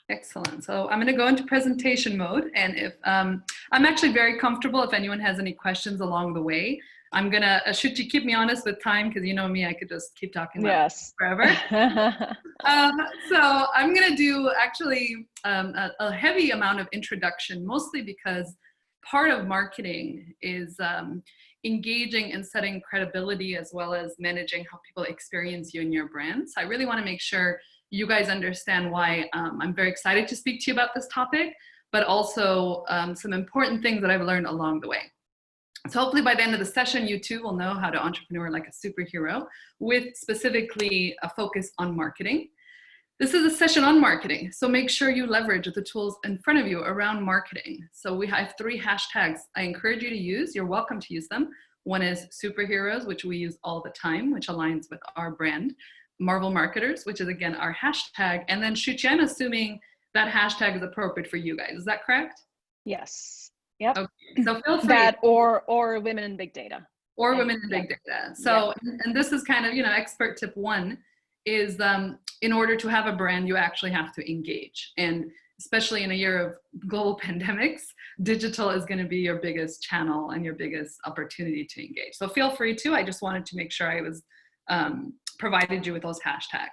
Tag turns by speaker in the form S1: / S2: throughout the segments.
S1: Excellent. So I'm going to go into presentation mode, and if I'm actually very comfortable if anyone has any questions along the way. I'm going to should you keep me honest with time, because you know me, I could just keep talking about forever. So I'm going to do actually a heavy amount of introduction, mostly because part of marketing is engaging and setting credibility, as well as managing how people experience you and your brand. So I really want to make sure you guys understand why I'm very excited to speak to you about this topic, but also some important things that I've learned along the way. So hopefully by the end of the session, you too will know how to entrepreneur like a superhero, with specifically a focus on marketing. This is a session on marketing, so make sure you leverage the tools in front of you around marketing. So we have 3 hashtags I encourage you to use. You're welcome to use them. One is superheroes, which we use all the time, which aligns with our brand. Marvel marketers, which is again our hashtag. And then Shuchi, I'm assuming that hashtag is appropriate for you guys. Is that correct?
S2: Yes. Yep.
S1: Okay. So feel free.
S2: That or women in big data.
S1: Or women in big data. So, and this is kind of, expert tip 1 is in order to have a brand, you actually have to engage. And especially in a year of global pandemics, digital is going to be your biggest channel and your biggest opportunity to engage. So feel free to. I just wanted to make sure I was provided you with those hashtags.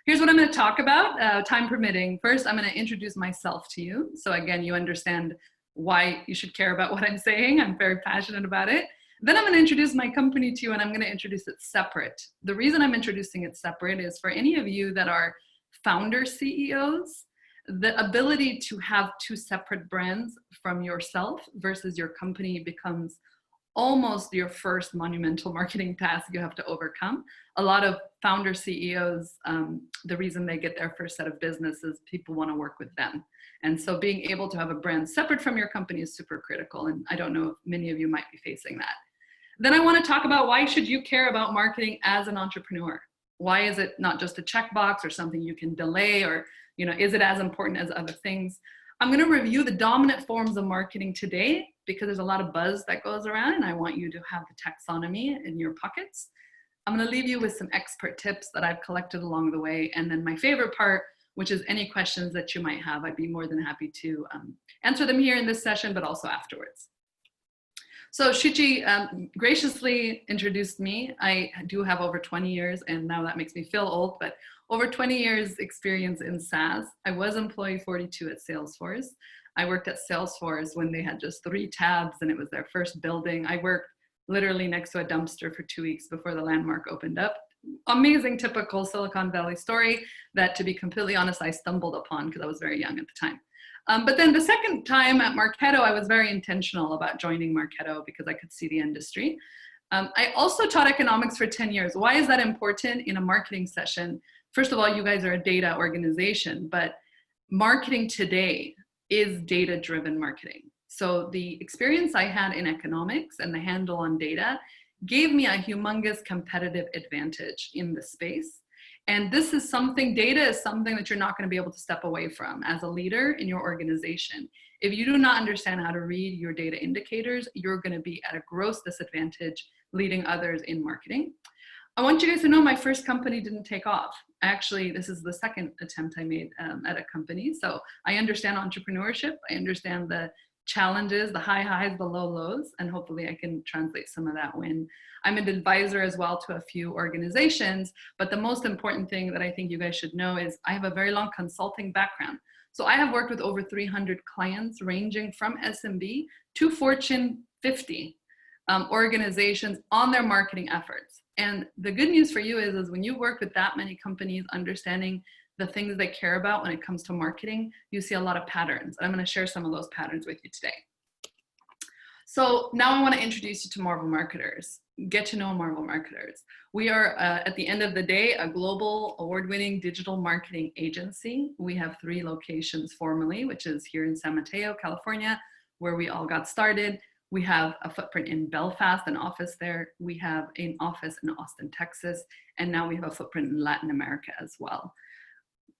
S1: Here's what I'm going to talk about, time permitting. First, I'm going to introduce myself to you. So again, you understand why you should care about what I'm saying. I'm very passionate about it. Then I'm going to introduce my company to you, and I'm going to introduce it separate. The reason I'm introducing it separate is for any of you that are founder CEOs, the ability to have 2 separate brands from yourself versus your company becomes almost your first monumental marketing task you have to overcome. A lot of founder CEOs, the reason they get their first set of business is people want to work with them. And so being able to have a brand separate from your company is super critical. And I don't know if many of you might be facing that. Then I want to talk about why should you care about marketing as an entrepreneur? Why is it not just a checkbox or something you can delay, or is it as important as other things? I'm going to review the dominant forms of marketing today, because there's a lot of buzz that goes around, and I want you to have the taxonomy in your pockets. I'm going to leave you with some expert tips that I've collected along the way. And then my favorite part, which is any questions that you might have. I'd be more than happy to answer them here in this session, but also afterwards. So Shuchi graciously introduced me. I do have over 20 years, and now that makes me feel old, but over 20 years experience in SaaS. I was employee 42 at Salesforce. I worked at Salesforce when they had just 3 tabs and it was their first building. I worked literally next to a dumpster for 2 weeks before the landmark opened up. Amazing, typical Silicon Valley story that, to be completely honest, I stumbled upon because I was very young at the time. But then the second time at Marketo, I was very intentional about joining Marketo because I could see the industry. I also taught economics for 10 years. Why is that important in a marketing session? First of all, you guys are a data organization, but marketing today is data-driven marketing. So the experience I had in economics and the handle on data gave me a humongous competitive advantage in the space. And this is something, data is something that you're not going to be able to step away from as a leader in your organization. If you do not understand how to read your data indicators, you're going to be at a gross disadvantage leading others in marketing. I want you guys to know my first company didn't take off. Actually, this is the second attempt I made at a company. So I understand entrepreneurship. I understand the challenges, the high highs, the low lows, and hopefully I can translate some of that win. I'm an advisor as well to a few organizations, but the most important thing that I think you guys should know is I have a very long consulting background. So I have worked with over 300 clients ranging from SMB to Fortune 50 organizations on their marketing efforts. And the good news for you is when you work with that many companies, understanding the things they care about when it comes to marketing, you see a lot of patterns. I'm going to share some of those patterns with you today. So now I want to introduce you to Marvel Marketers. Get to know Marvel Marketers. We are, at the end of the day, a global award-winning digital marketing agency. We have 3 locations formally, which is here in San Mateo, California, where we all got started. We have a footprint in Belfast, an office there. We have an office in Austin, Texas, and now we have a footprint in Latin America as well.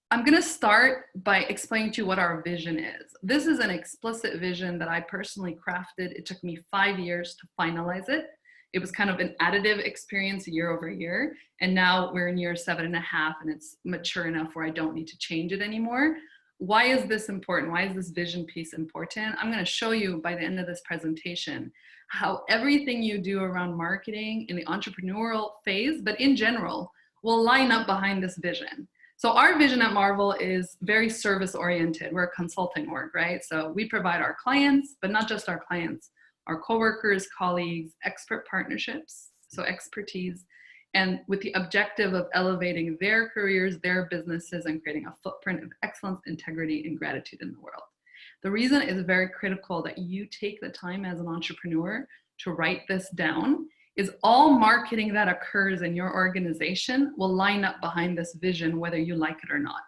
S1: I'm going to start by explaining to you what our vision is. This is an explicit vision that I personally crafted. It took me 5 years to finalize it. It was kind of an additive experience year over year. And now we're in year 7.5 and it's mature enough where I don't need to change it anymore. Why is this important? Why is this vision piece important? I'm going to show you by the end of this presentation how everything you do around marketing in the entrepreneurial phase, but in general, will line up behind this vision. So our vision at Marvel is very service oriented. We're a consulting org, right? So we provide our clients, but not just our clients, our coworkers, colleagues, expert partnerships, so expertise, and with the objective of elevating their careers, their businesses, and creating a footprint of excellence, integrity, and gratitude in the world. The reason is very critical that you take the time as an entrepreneur to write this down is all marketing that occurs in your organization will line up behind this vision, whether you like it or not.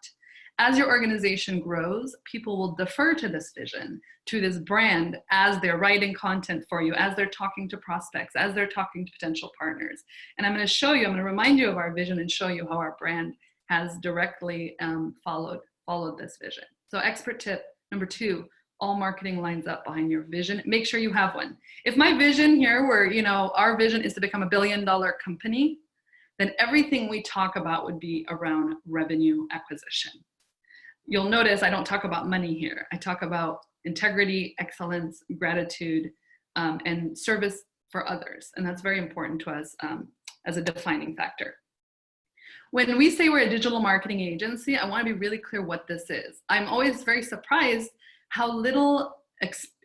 S1: As your organization grows, people will defer to this vision, to this brand, as they're writing content for you, as they're talking to prospects, as they're talking to potential partners. And I'm going to show you, I'm going to remind you of our vision and show you how our brand has directly followed this vision. So expert tip number 2, all marketing lines up behind your vision. Make sure you have one. If my vision here were, our vision is to become $1 billion company, then everything we talk about would be around revenue acquisition. You'll notice I don't talk about money here. I talk about integrity, excellence, gratitude, and service for others. And that's very important to us as a defining factor. When we say we're a digital marketing agency, I want to be really clear what this is. I'm always very surprised how little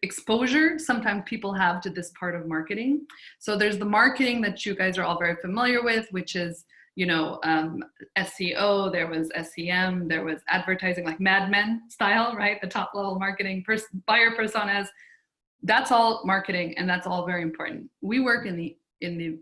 S1: exposure sometimes people have to this part of marketing. So there's the marketing that you guys are all very familiar with, which is, SEO, there was SEM, there was advertising, like Mad Men style, right? The top level marketing, buyer personas. That's all marketing, and that's all very important. We work in the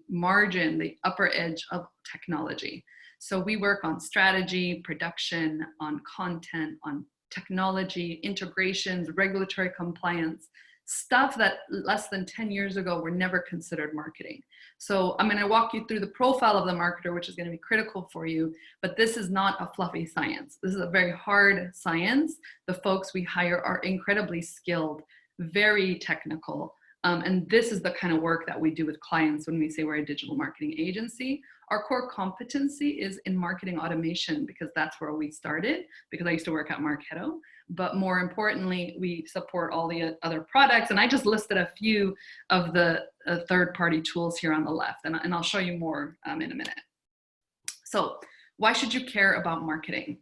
S1: margin, the upper edge of technology. So we work on strategy, production, on content, on technology, integrations, regulatory compliance, stuff that less than 10 years ago were never considered marketing. So I'm going to walk you through the profile of the marketer, which is going to be critical for you, but this is not a fluffy science. This is a very hard science. The folks we hire are incredibly skilled, very technical. And this is the kind of work that we do with clients when we say we're a digital marketing agency. Our core competency is in marketing automation because that's where we started, because I used to work at Marketo. But more importantly, we support all the other products. And I just listed a few of the third-party tools here on the left, and I'll show you more in a minute. So why should you care about marketing,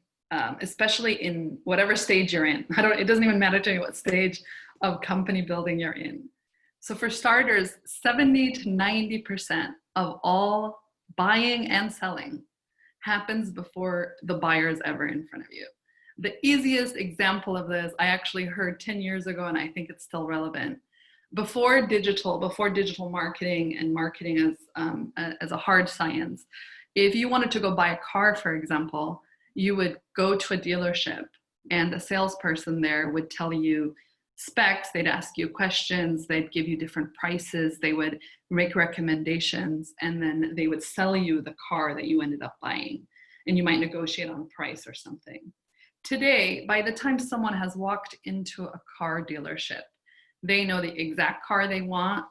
S1: especially in whatever stage you're in? It doesn't even matter to me what stage of company building you're in. So for starters, 70 to 90% of all buying and selling happens before the buyer is ever in front of you. The easiest example of this, I actually heard 10 years ago, and I think it's still relevant. Before digital marketing and marketing as a hard science, if you wanted to go buy a car, for example, you would go to a dealership and a salesperson there would tell you specs, they'd ask you questions, they'd give you different prices, they would make recommendations, and then they would sell you the car that you ended up buying. And you might negotiate on price or something. Today, by the time someone has walked into a car dealership, they know the exact car they want,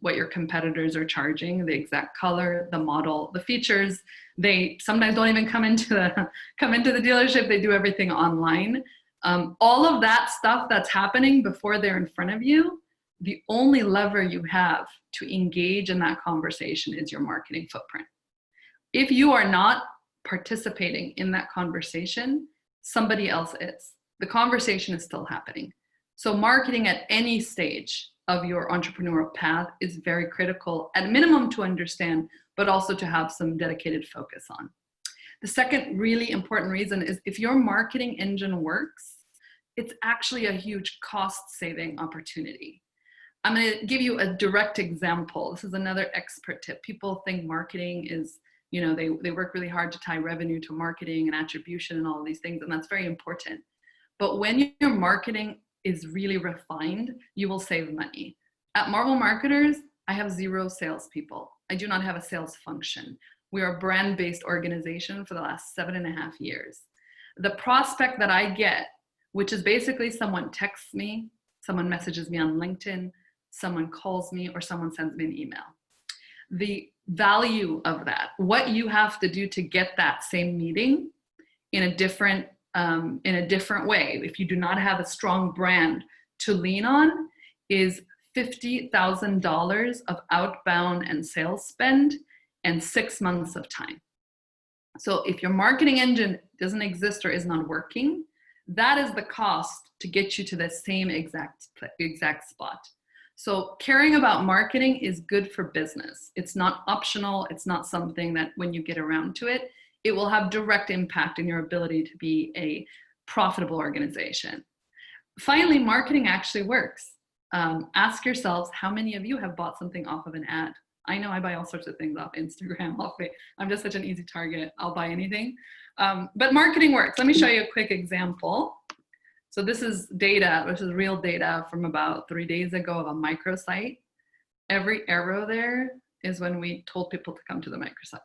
S1: what your competitors are charging, the exact color, the model, the features. They sometimes don't even come into the dealership. They do everything online. All of that stuff that's happening before they're in front of you, the only lever you have to engage in that conversation is your marketing footprint. If you are not participating in that conversation, somebody else is. The conversation is still happening. So marketing at any stage of your entrepreneurial path is very critical, at minimum to understand, but also to have some dedicated focus on. The second really important reason is if your marketing engine works, it's actually a huge cost-saving opportunity. I'm going to give you a direct example. This is another expert tip. People think marketing is, they work really hard to tie revenue to marketing and attribution and all of these things, and that's very important. But when your marketing is really refined, you will save money. At Marvel Marketers, I have 0 salespeople. I do not have a sales function. We are a brand-based organization for the last 7.5 years. The prospect that I get, which is basically someone texts me, someone messages me on LinkedIn, someone calls me, or someone sends me an email. the value of that, what you have to do to get that same meeting in a different way, if you do not have a strong brand to lean on, is $50,000 of outbound and sales spend and 6 months of time. So if your marketing engine doesn't exist or is not working, that is the cost to get you to the same exact spot. So caring about marketing is good for business. It's not optional. It's not something that when you get around to it, it will have direct impact in your ability to be a profitable organization. Finally, marketing actually works. Ask yourselves, how many of you have bought something off of an ad? I know I buy all sorts of things off Instagram. I'm just such an easy target. I'll buy anything. But marketing works. Let me show you a quick example. So this is data, which is real data from about 3 days ago of a microsite. Every arrow there is when we told people to come to the microsite.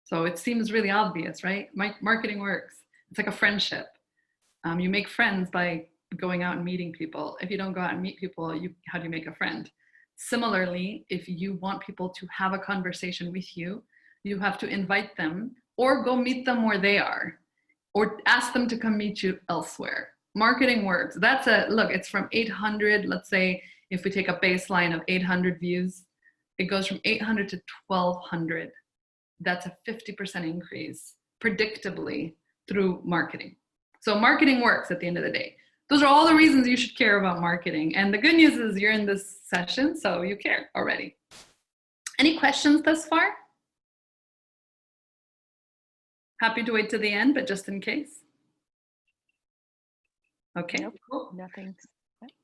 S1: So it seems really obvious, right? Marketing works. It's like a friendship. You make friends by going out and meeting people. If you don't go out and meet people, how do you make a friend? Similarly, if you want people to have a conversation with you, you have to invite them or go meet them where they are or ask them to come meet you elsewhere. Marketing works. Look, it's from 800, let's say if we take a baseline of 800 views, it goes from 800 to 1200. That's a 50% increase predictably through marketing. So marketing works at the end of the day. Those are all the reasons you should care about marketing. And the good news is you're in this session, so you care already. Any questions thus far? Happy to wait to the end, but just in case. Okay,
S2: nope,
S1: cool.
S2: Nothing.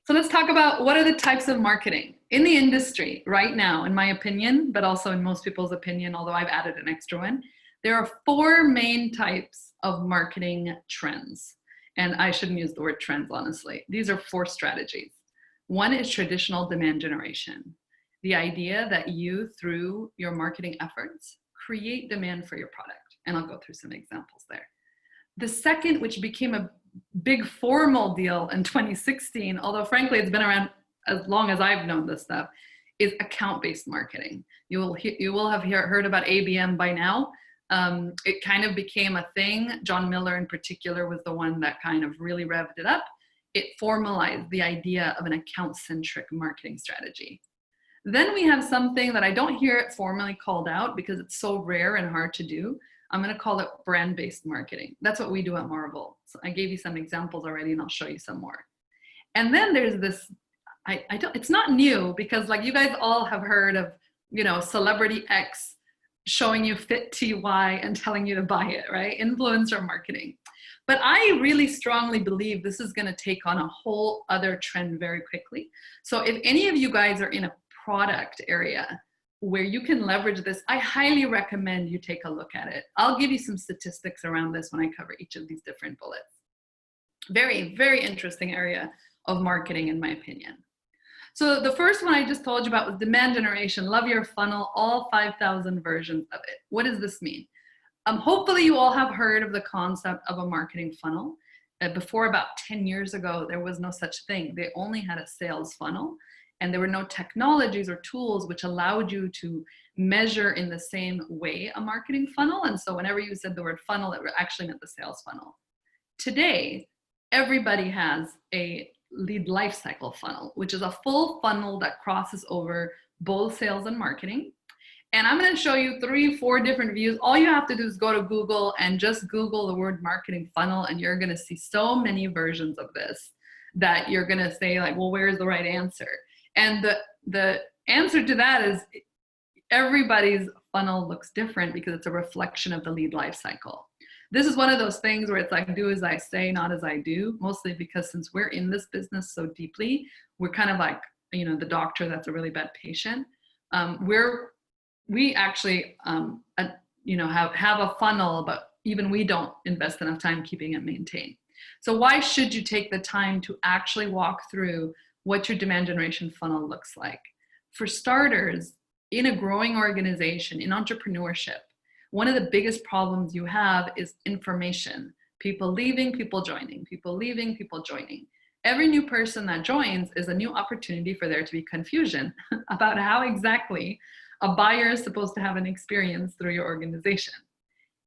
S1: So let's talk about what are the types of marketing in the industry right now, in my opinion, but also in most people's opinion, although I've added an extra one. There are 4 main types of marketing trends. And I shouldn't use the word trends, honestly. These are 4 strategies. One is traditional demand generation. The idea that you, through your marketing efforts, create demand for your product. And I'll go through some examples there. The second, which became a big formal deal in 2016, although frankly, it's been around as long as I've known this stuff, is account-based marketing. You will have heard about ABM by now. It kind of became a thing. John Miller in particular was the one that kind of really revved it up. It formalized the idea of an account-centric marketing strategy. Then we have something that I don't hear it formally called out because it's so rare and hard to do. I'm going to call it brand-based marketing. That's what we do at Marvel. So I gave you some examples already and I'll show you some more. And then there's this, it's not new because like you guys all have heard of, Celebrity X showing you Fit TY and telling you to buy it, right? Influencer marketing. But I really strongly believe this is going to take on a whole other trend very quickly. So if any of you guys are in a product area where you can leverage this, I highly recommend you take a look at it. I'll give you some statistics around this when I cover each of these different bullets. Very, very interesting area of marketing in my opinion. So the first one I just told you about was demand generation. Love your funnel, all 5,000 versions of it. What does this mean? Hopefully you all have heard of the concept of a marketing funnel. Before about 10 years ago, there was no such thing. They only had a sales funnel and there were no technologies or tools which allowed you to measure in the same way a marketing funnel. And so whenever you said the word funnel, it actually meant the sales funnel. Today, everybody has a lead lifecycle funnel, which is a full funnel that crosses over both sales and marketing. And I'm going to show you 3-4 different views. All you have to do is go to Google and just Google the word marketing funnel, and you're going to see so many versions of this that you're going to say like, well, where's the right answer? And the answer to that is everybody's funnel looks different because it's a reflection of the lead lifecycle. This is one of those things where it's like, do as I say, not as I do, mostly because since we're in this business so deeply, we're kind of like, the doctor that's a really bad patient. We actually, have a funnel, but even we don't invest enough time keeping it maintained. So why should you take the time to actually walk through what your demand generation funnel looks like? For starters, in a growing organization, in entrepreneurship, one of the biggest problems you have is information. People leaving, people joining, people leaving, people joining. Every new person that joins is a new opportunity for there to be confusion about how exactly A buyer is supposed to have an experience through your organization.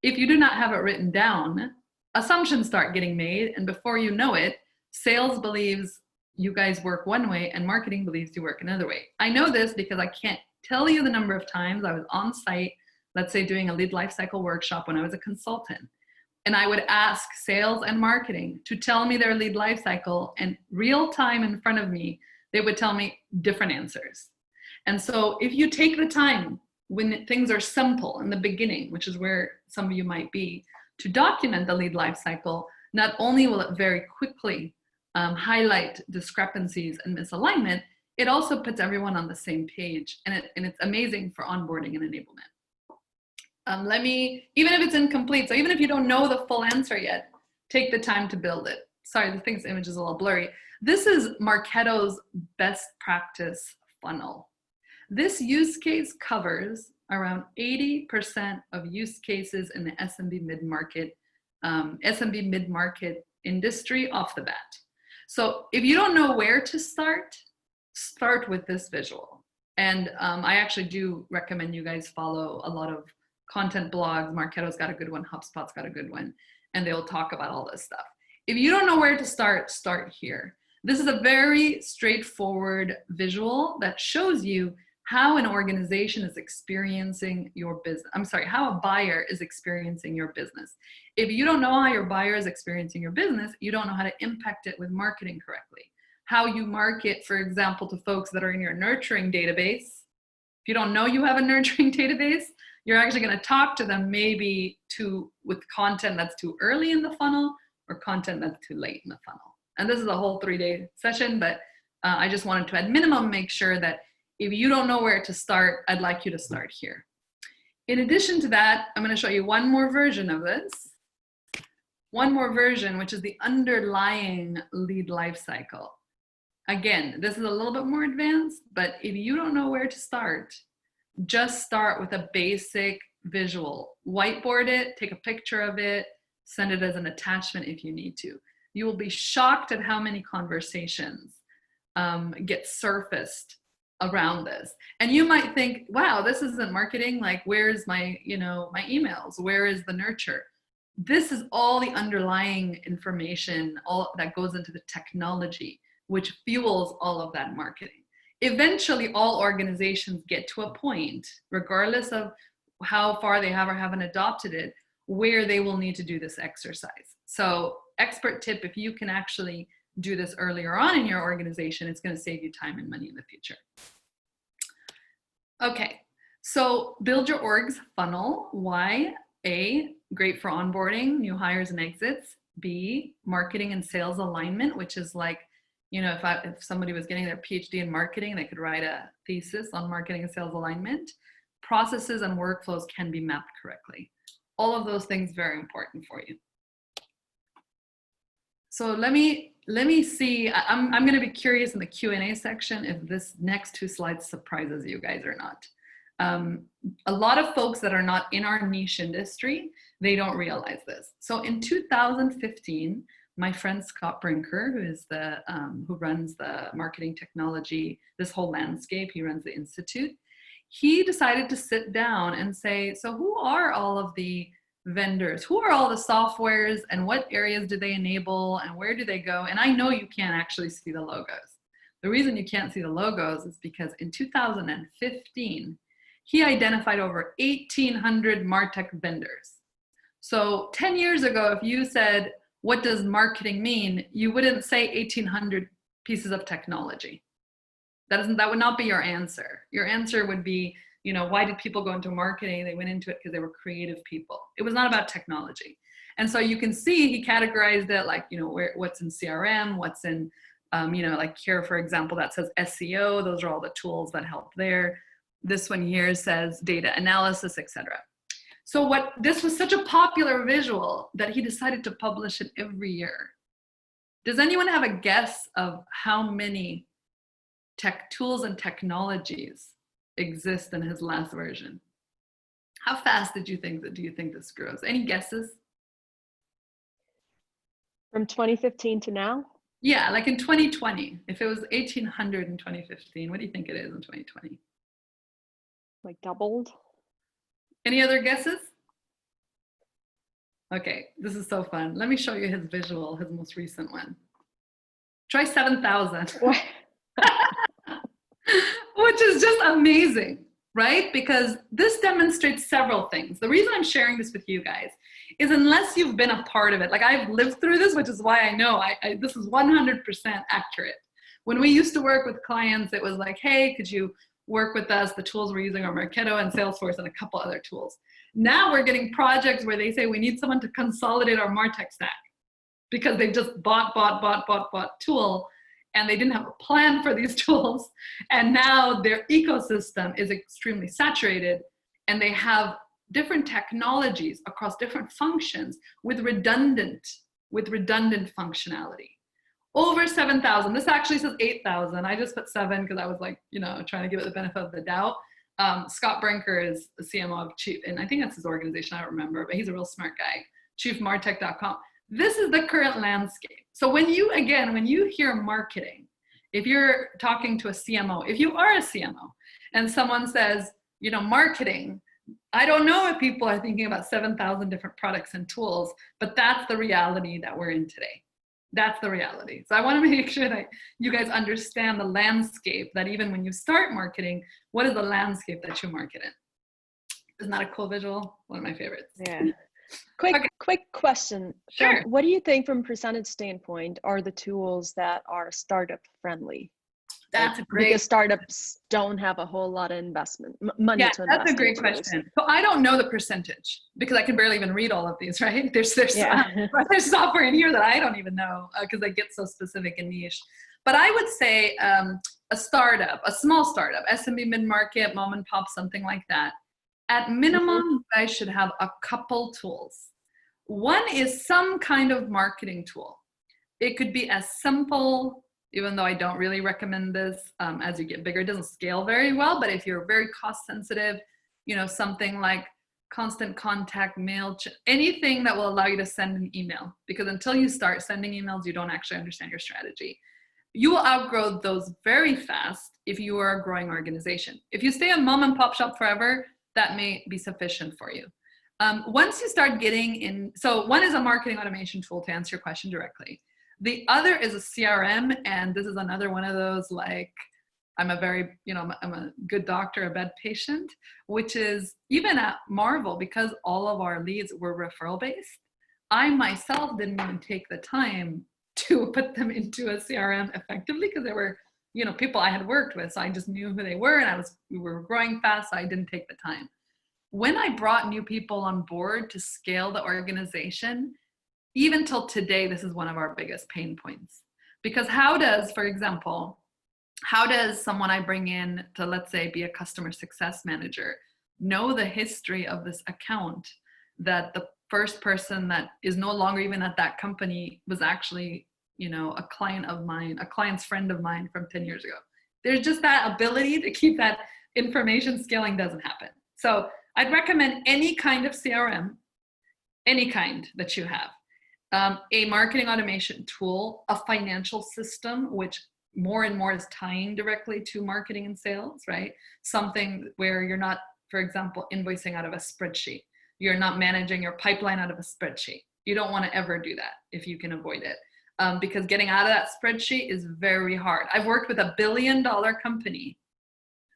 S1: If you do not have it written down, assumptions start getting made, and before you know it, sales believes you guys work one way and marketing believes you work another way. I know this because I can't tell you the number of times I was on site, let's say doing a lead lifecycle workshop when I was a consultant, and I would ask sales and marketing to tell me their lead lifecycle, and real time in front of me, they would tell me different answers. And so if you take the time when things are simple in the beginning, which is where some of you might be, to document the lead lifecycle, not only will it very quickly highlight discrepancies and misalignment, it also puts everyone on the same page, and it's amazing for onboarding and enablement. Even if it's incomplete, so even if you don't know the full answer yet, take the time to build it. Sorry, the thing's image is a little blurry. This is Marketo's best practice funnel. This use case covers around 80% of use cases in the SMB mid-market industry off the bat. So if you don't know where to start with this visual. And I actually do recommend you guys follow a lot of content blogs. Marketo's got a good one, HubSpot's got a good one, and they'll talk about all this stuff. If you don't know where to start here. This is a very straightforward visual that shows you how an organization is experiencing your business. I'm sorry, how a buyer is experiencing your business. If you don't know how your buyer is experiencing your business, you don't know how to impact it with marketing correctly. How you market, for example, to folks that are in your nurturing database. If you don't know you have a nurturing database, you're actually going to talk to them maybe with content that's too early in the funnel or content that's too late in the funnel. And this is a whole 3-day session, but I just wanted to at minimum make sure that if you don't know where to start, I'd like you to start here. In addition to that, I'm going to show you one more version of this. One more version, which is the underlying lead lifecycle. Again, this is a little bit more advanced, but if you don't know where to start, just start with a basic visual. Whiteboard it, take a picture of it, send it as an attachment if you need to. You will be shocked at how many conversations get surfaced around this. And you might think, wow, this isn't marketing. Like, where's my emails? Where is the nurture? This is all the underlying information, all that goes into the technology, which fuels all of that marketing. Eventually, all organizations get to a point, regardless of how far they have or haven't adopted it, where they will need to do this exercise. So, expert tip, if you can actually do this earlier on in your organization, it's going to save you time and money in the future. Okay, so build your org's funnel. Why? A, great for onboarding, new hires and exits. B, marketing and sales alignment, which is like, if somebody was getting their PhD in marketing, they could write a thesis on marketing and sales alignment. Processes and workflows can be mapped correctly. All of those things very important for you. So let me see. I'm going to be curious in the Q&A section if this next 2 slides surprises you guys or not. A lot of folks that are not in our niche industry, they don't realize this. So in 2015, my friend Scott Brinker, who runs the marketing technology, this whole landscape, he runs the Institute, he decided to sit down and say, so who are all of the vendors? Who are all the softwares and what areas do they enable and where do they go? And I know you can't actually see the logos. The reason you can't see the logos is because in 2015, he identified over 1,800 MarTech vendors. So 10 years ago, if you said, what does marketing mean? You wouldn't say 1,800 pieces of technology. That would not be your answer. Your answer would be, why did people go into marketing? They went into it because they were creative people. It was not about technology. And so you can see he categorized it like, what's in CRM, what's in, like here, for example, that says SEO. Those are all the tools that help there. This one here says data analysis, etc. So this was such a popular visual that he decided to publish it every year. Does anyone have a guess of how many tech tools and technologies exist in his last version? How fast do you think this grows? Any guesses?
S2: From 2015 to now?
S1: Yeah, like in 2020. If it was 1,800 in 2015, what do you think it is in 2020?
S2: Like doubled?
S1: Any other guesses? Okay, this is so fun. Let me show you his visual, his most recent one. Try 7,000,
S2: What?
S1: which is just amazing, right? Because this demonstrates several things. The reason I'm sharing this with you guys is unless you've been a part of it, like I've lived through this, which is why I know this is 100% accurate. When we used to work with clients, it was like, hey, could you work with us? The tools we're using are Marketo and Salesforce and a couple other tools. Now we're getting projects where they say we need someone to consolidate our MarTech stack because they just bought tool and they didn't have a plan for these tools. And now their ecosystem is extremely saturated and they have different technologies across different functions with redundant functionality. Over 7,000. This actually says 8,000. I just put 7 because I was like, trying to give it the benefit of the doubt. Scott Brinker is the CMO of Chief, and I think that's his organization, I don't remember, but he's a real smart guy, chiefmartech.com. This is the current landscape. So when you hear marketing, if you're talking to a CMO, if you are a CMO and someone says, marketing, I don't know if people are thinking about 7,000 different products and tools, but that's the reality that we're in today. That's the reality. So I want to make sure that you guys understand the landscape, that even when you start marketing, what is the landscape that you market in? Isn't that a cool visual? One of my favorites.
S2: Yeah. Quick question.
S1: Sure.
S2: What do you think from percentage standpoint are the tools that are startup friendly?
S1: That's a great,
S2: because startups don't have a whole lot of investment money to invest.
S1: That's a great question. So I don't know the percentage because I can barely even read all of these, right? There's software in here that I don't even know because I get so specific and niche. But I would say a startup, a small startup, SMB mid-market, mom and pop, something like that. At minimum, you guys should have a couple tools. One is some kind of marketing tool. It could be as simple, even though I don't really recommend this as you get bigger, it doesn't scale very well, but if you're very cost sensitive, something like Constant Contact, MailChimp, anything that will allow you to send an email, because until you start sending emails, you don't actually understand your strategy. You will outgrow those very fast if you are a growing organization. If you stay a mom and pop shop forever, that may be sufficient for you. Once you start getting in, so one is a marketing automation tool to answer your question directly. The other is a CRM, and this is another one of those, like, I'm a good doctor, a bad patient, which is even at Marvel, because all of our leads were referral based, I myself didn't even take the time to put them into a CRM effectively because they were, people I had worked with. So I just knew who they were and we were growing fast, so I didn't take the time. When I brought new people on board to scale the organization, even till today, this is one of our biggest pain points. Because how does someone I bring in to, let's say, be a customer success manager know the history of this account that the first person that is no longer even at that company was actually, a client of mine, a client's friend of mine from 10 years ago? There's just that ability to keep that information scaling doesn't happen. So I'd recommend any kind of CRM, any kind that you have. A marketing automation tool, a financial system, which more and more is tying directly to marketing and sales, right? Something where you're not, for example, invoicing out of a spreadsheet. You're not managing your pipeline out of a spreadsheet. You don't want to ever do that if you can avoid it. Because getting out of that spreadsheet is very hard. I've worked with $1 billion company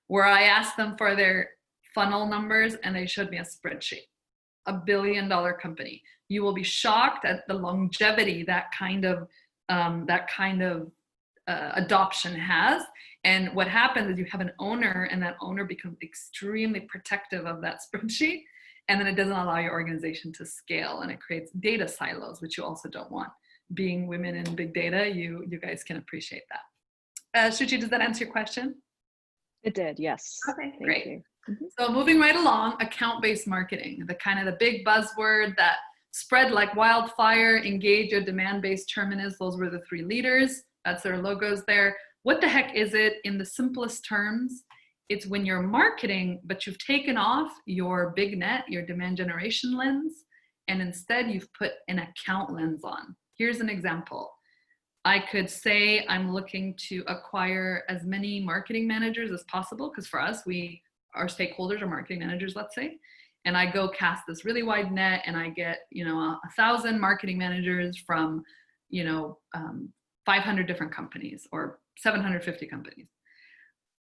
S1: where I asked them for their funnel numbers and they showed me a spreadsheet. $1 billion company. You will be shocked at the longevity that kind of adoption has. And what happens is you have an owner, and that owner becomes extremely protective of that spreadsheet, and then it doesn't allow your organization to scale, and it creates data silos, which you also don't want. Being women in big data, you guys can appreciate that. Shuchi, does that answer your question?
S2: It did, yes.
S1: Okay,
S2: Thank
S1: great.
S2: you.
S1: So moving right along, account-based marketing, the big buzzword that spread like wildfire, engage your demand-based terminus. Those were the 3 leaders. That's their logos there. What the heck is it? In the simplest terms, it's when you're marketing, but you've taken off your big net, your demand generation lens, and instead you've put an account lens on. Here's an example. I could say I'm looking to acquire as many marketing managers as possible, because for us, we our stakeholders or marketing managers, let's say, and I go cast this really wide net and I get, 1,000 marketing managers from, 500 different companies or 750 companies.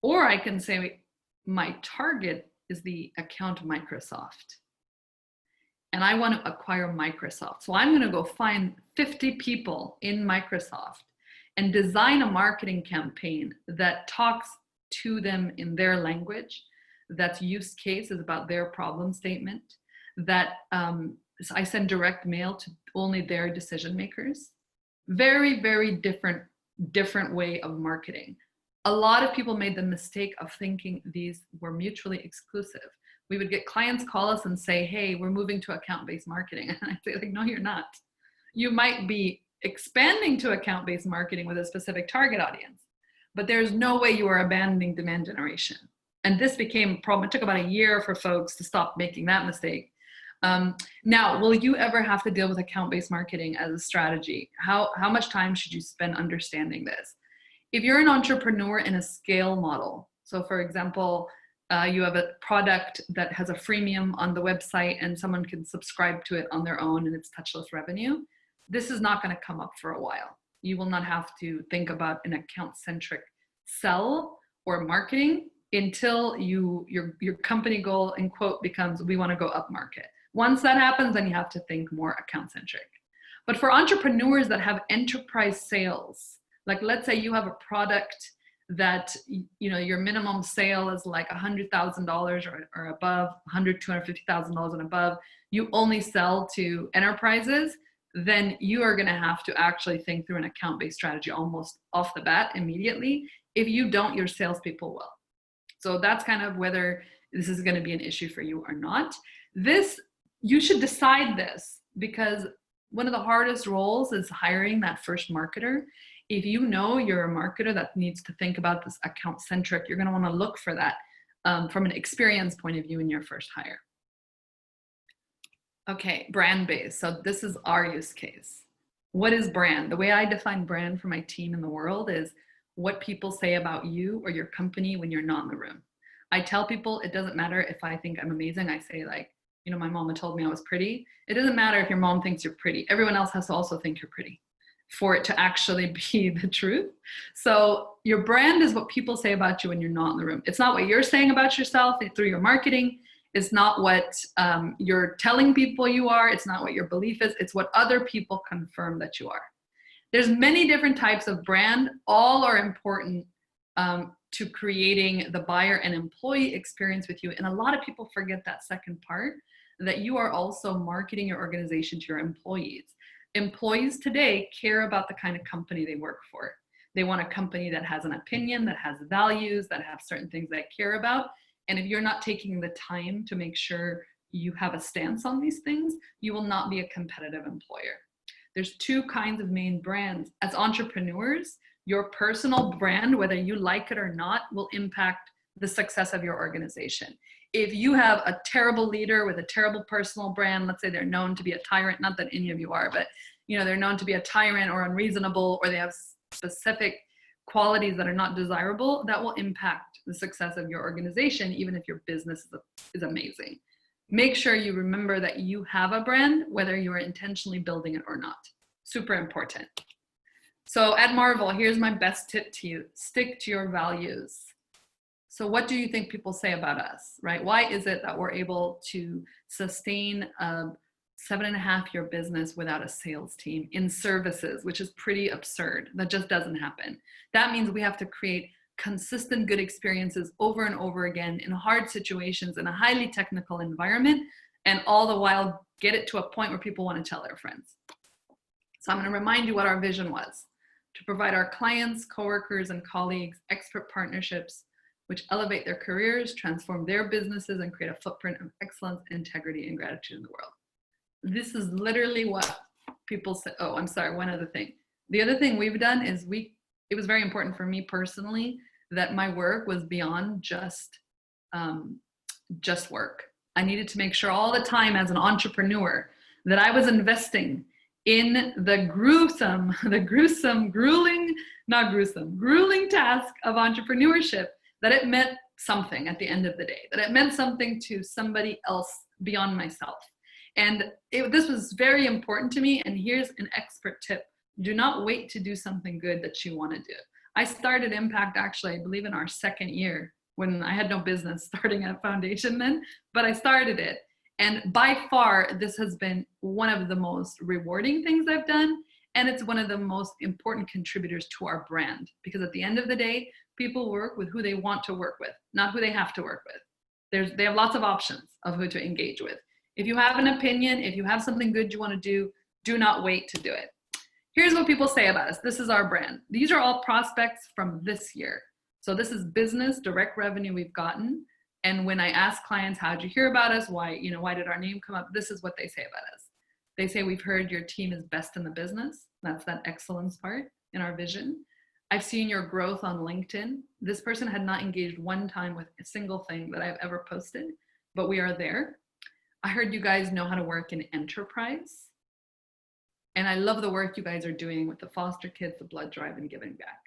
S1: Or I can say my target is the account Microsoft. And I want to acquire Microsoft. So I'm going to go find 50 people in Microsoft and design a marketing campaign that talks to them in their language, that's use case is about their problem statement, that I send direct mail to only their decision makers. Very, very different way of marketing. A lot of people made the mistake of thinking these were mutually exclusive. We would get clients call us and say, hey, we're moving to account-based marketing. And I'd say, like, no, you're not. You might be expanding to account-based marketing with a specific target audience, but there's no way you are abandoning demand generation. And this became a problem. It took about a year for folks to stop making that mistake. Now, will you ever have to deal with account-based marketing as a strategy? How much time should you spend understanding this? If you're an entrepreneur in a scale model, so for example, you have a product that has a freemium on the website and someone can subscribe to it on their own and it's touchless revenue, this is not going to come up for a while. You will not have to think about an account-centric sell or marketing until your company goal, in quote, becomes we want to go up market. Once that happens, then you have to think more account-centric. But for entrepreneurs that have enterprise sales, like let's say you have a product that your minimum sale is like $100,000 or above, $250,000 and above, you only sell to enterprises, then you are going to have to actually think through an account-based strategy almost off the bat immediately. If you don't, your salespeople will. So that's kind of whether this is going to be an issue for you or not. You should decide this, because one of the hardest roles is hiring that first marketer. If you know you're a marketer that needs to think about this account-centric, you're going to want to look for that from an experience point of view in your first hire. Okay, brand-based. So this is our use case. What is brand? The way I define brand for my team in the world is what people say about you or your company when you're not in the room. I tell people it doesn't matter if I think I'm amazing. I say, like, my mama told me I was pretty. It doesn't matter if your mom thinks you're pretty. Everyone else has to also think you're pretty for it to actually be the truth. So your brand is what people say about you when you're not in the room. It's not what you're saying about yourself through your marketing. It's not what you're telling people you are. It's not what your belief is. It's what other people confirm that you are. There's many different types of brand. All are important to creating the buyer and employee experience with you. And a lot of people forget that second part, that you are also marketing your organization to your employees. Employees today care about the kind of company they work for. They want a company that has an opinion, that has values, that have certain things they care about. And if you're not taking the time to make sure you have a stance on these things, you will not be a competitive employer. There's two kinds of main brands. As entrepreneurs, your personal brand, whether you like it or not, will impact the success of your organization. If you have a terrible leader with a terrible personal brand, let's say they're known to be a tyrant, not that any of you are, but they're known to be a tyrant or unreasonable, or they have specific qualities that are not desirable, that will impact the success of your organization, even if your business is amazing. Make sure you remember that you have a brand, whether you are intentionally building it or not. Super important. So at Marvel, here's my best tip to you. Stick to your values. So what do you think people say about us, right? Why is it that we're able to sustain a 7.5-year business without a sales team in services, which is pretty absurd? That just doesn't happen. That means we have to create consistent good experiences over and over again in hard situations in a highly technical environment, and all the while get it to a point where people want to tell their friends. So I'm going to remind you what our vision was: to provide our clients, coworkers, and colleagues expert partnerships which elevate their careers, transform their businesses, and create a footprint of excellence, integrity, and gratitude in the world. This is literally what people say. Oh, I'm sorry, one other thing. The other thing we've done is it was very important for me personally that my work was beyond just work. I needed to make sure all the time as an entrepreneur that I was investing in the grueling task of entrepreneurship, that it meant something at the end of the day, that it meant something to somebody else beyond myself. And this was very important to me. And here's an expert tip. Do not wait to do something good that you want to do. I started Impact actually, I believe in our second year, when I had no business starting a foundation then, but I started it. And by far, this has been one of the most rewarding things I've done. And it's one of the most important contributors to our brand, because at the end of the day, people work with who they want to work with, not who they have to work with. They have lots of options of who to engage with. If you have an opinion, if you have something good you want to do not wait to do it. Here's what people say about us. This is our brand. These are all prospects from this year. So this is business, direct revenue we've gotten. And when I ask clients, how'd you hear about us? Why did our name come up? This is what they say about us. They say, we've heard your team is best in the business. That's that excellence part in our vision. I've seen your growth on LinkedIn. This person had not engaged one time with a single thing that I've ever posted, but we are there. I heard you guys know how to work in enterprise. And I love the work you guys are doing with the foster kids, the blood drive, and giving back.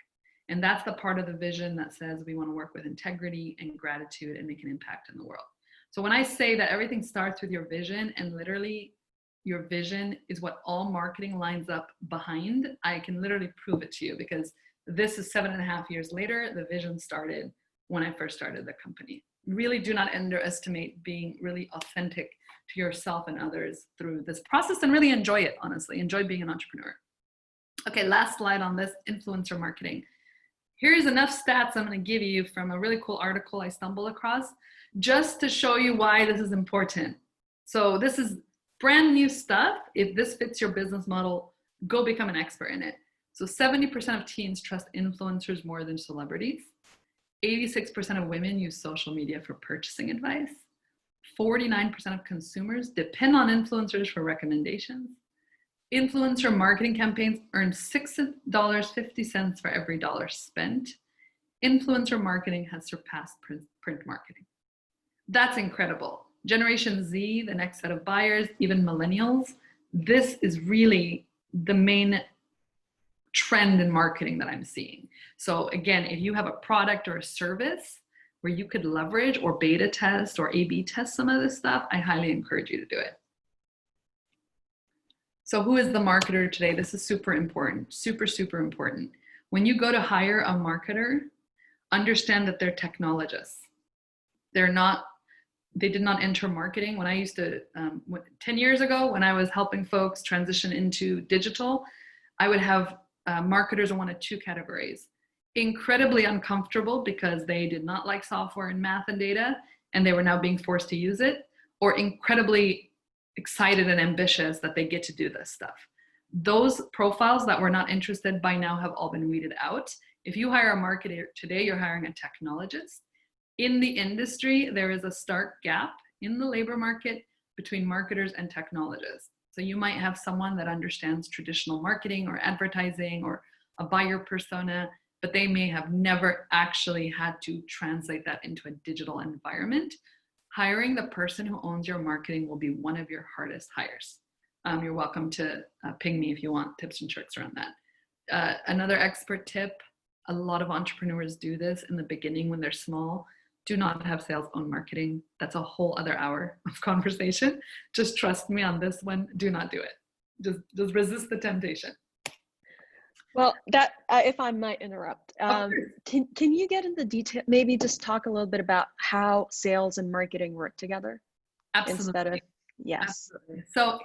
S1: And that's the part of the vision that says we want to work with integrity and gratitude and make an impact in the world. So when I say that everything starts with your vision, and literally your vision is what all marketing lines up behind, I can literally prove it to you, because this is 7.5 years later. The vision started when I first started the company. Really do not underestimate being really authentic to yourself and others through this process, and really enjoy it, honestly. Enjoy being an entrepreneur. Okay, last slide on this, influencer marketing. Here's enough stats I'm going to give you from a really cool article I stumbled across, just to show you why this is important. So this is brand new stuff. If this fits your business model, go become an expert in it. So 70% of teens trust influencers more than celebrities. 86% of women use social media for purchasing advice. 49% of consumers depend on influencers for recommendations. Influencer marketing campaigns earn $6.50 for every dollar spent. Influencer marketing has surpassed print marketing. That's incredible. Generation Z, the next set of buyers, even millennials, this is really the main trend in marketing that I'm seeing. So again, if you have a product or a service where you could leverage or beta test or A/B test some of this stuff, I highly encourage you to do it. So who is the marketer today? This is super important, super, super important. When you go to hire a marketer, understand that they're technologists. They did not enter marketing. When I used to, 10 years ago, when I was helping folks transition into digital, I would have marketers in one of two categories. Incredibly uncomfortable because they did not like software and math and data, and they were now being forced to use it, or incredibly excited and ambitious that they get to do this stuff. Those profiles that were not interested by now have all been weeded out. If you hire a marketer today, you're hiring a technologist. In the industry, there is a stark gap in the labor market between marketers and technologists. So you might have someone that understands traditional marketing or advertising or a buyer persona, but they may have never actually had to translate that into a digital environment. Hiring the person who owns your marketing will be one of your hardest hires. You're welcome to ping me if you want tips and tricks around that. Another expert tip, a lot of entrepreneurs do this in the beginning when they're small. Do not have sales own marketing. That's a whole other hour of conversation. Just trust me on this one. Do not do it. Just resist the temptation.
S2: Well, that if I might interrupt, can you get into detail? Maybe just talk a little bit about how sales and marketing work together.
S1: Absolutely.
S2: Instead of yes.
S1: Absolutely. So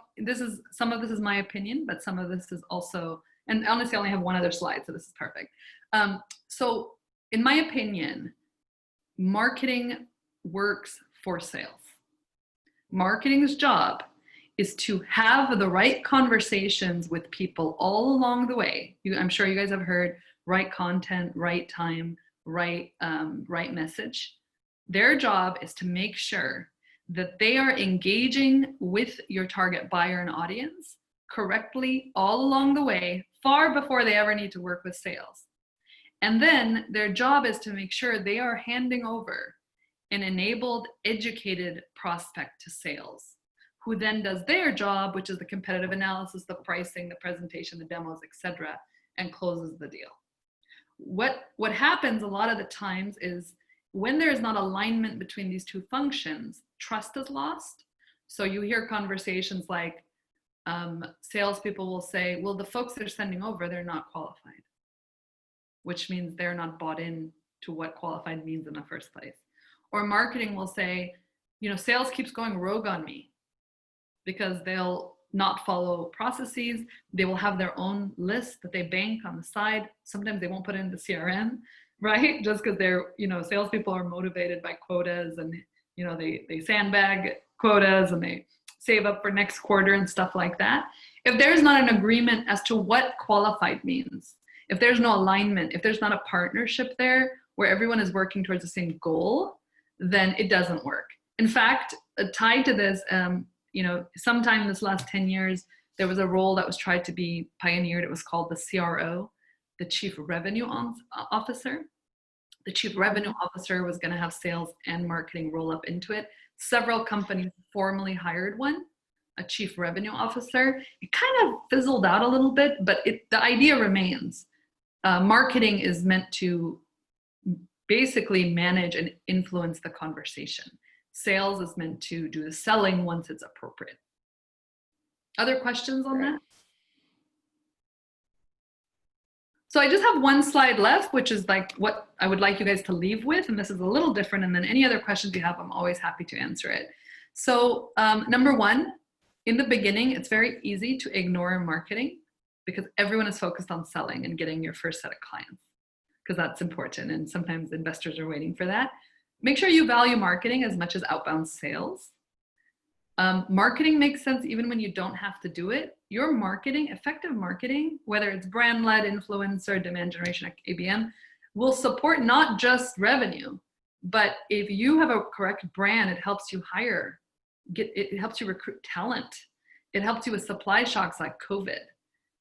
S1: some of this is my opinion, but some of this is also, and honestly, I only have one other slide, so this is perfect. So in my opinion, marketing works for sales. Marketing's job is to have the right conversations with people all along the way. I'm sure you guys have heard right content, right time, right message. Their job is to make sure that they are engaging with your target buyer and audience correctly all along the way, far before they ever need to work with sales. And then their job is to make sure they are handing over an enabled, educated prospect to sales, who then does their job, which is the competitive analysis, the pricing, the presentation, the demos, etc., and closes the deal. What happens a lot of the times is When there is not alignment between these two functions, trust is lost. So you hear conversations like salespeople will say, well, the folks they're sending over, they're not qualified, which means they're not bought in to what qualified means in the first place. Or marketing will say, you know, sales keeps going rogue on me because they'll not follow processes. They will have their own list that they bank on the side. Sometimes they won't put it in the CRM, right? Just because they're, you know, salespeople are motivated by quotas, and, you know, they sandbag quotas and they save up for next quarter and stuff like that. If there's not an agreement as to what qualified means, if there's no alignment, if there's not a partnership there where everyone is working towards the same goal, then it doesn't work. In fact, tied to this, you know, sometime in this last 10 years, there was a role that was tried to be pioneered. It was called the CRO, the Chief Revenue Officer. The Chief Revenue Officer was going to have sales and marketing roll up into it. Several companies formally hired one, a Chief Revenue Officer. It kind of fizzled out a little bit, but the idea remains. Marketing is meant to basically manage and influence the conversation. Sales is meant to do the selling once it's appropriate. Other questions on that? So I just have one slide left, which is like what I would like you guys to leave with. And this is a little different. And then any other questions you have, I'm always happy to answer it. So number one, in the beginning, it's very easy to ignore marketing because everyone is focused on selling and getting your first set of clients, because that's important. And sometimes investors are waiting for that. Make sure you value marketing as much as outbound sales. Marketing makes sense even when you don't have to do it. Your marketing, effective marketing, whether it's brand-led, influencer, demand generation, ABM, will support not just revenue, but if you have a correct brand, it helps you hire, it helps you recruit talent. It helps you with supply shocks like COVID,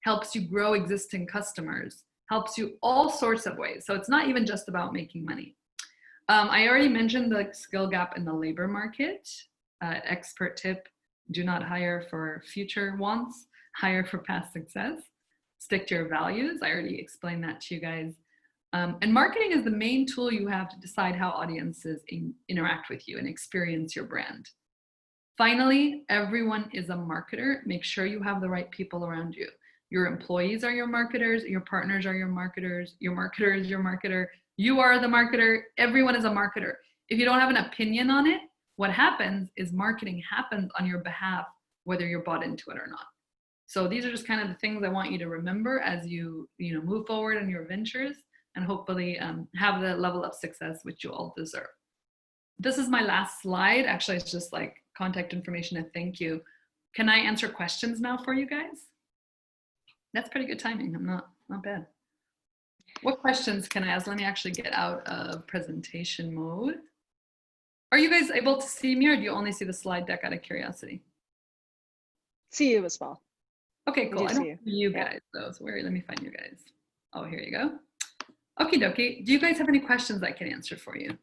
S1: helps you grow existing customers, helps you all sorts of ways. So it's not even just about making money. I already mentioned the skill gap in the labor market. Expert tip, do not hire for future wants, hire for past success. Stick to your values. I already explained that to you guys. And marketing is the main tool you have to decide how audiences interact with you and experience your brand. Finally, everyone is a marketer. Make sure you have the right people around you. Your employees are your marketers, your partners are your marketer is your marketer, you are the marketer, everyone is a marketer. If you don't have an opinion on it, what happens is marketing happens on your behalf, whether you're bought into it or not. So these are just kind of the things I want you to remember as you move forward in your ventures and hopefully have the level of success which you all deserve. This is my last slide. Actually, it's just like contact information and thank you. Can I answer questions now for you guys? That's pretty good timing. I'm not bad. What questions can I ask? Let me actually get out of presentation mode. Are you guys able to see me, or do you only see the slide deck out of curiosity?
S2: See you as well.
S1: Okay, cool. I don't see you guys though. So let me find you guys. Oh, here you go. Okie dokie. Do you guys have any questions I can answer for you?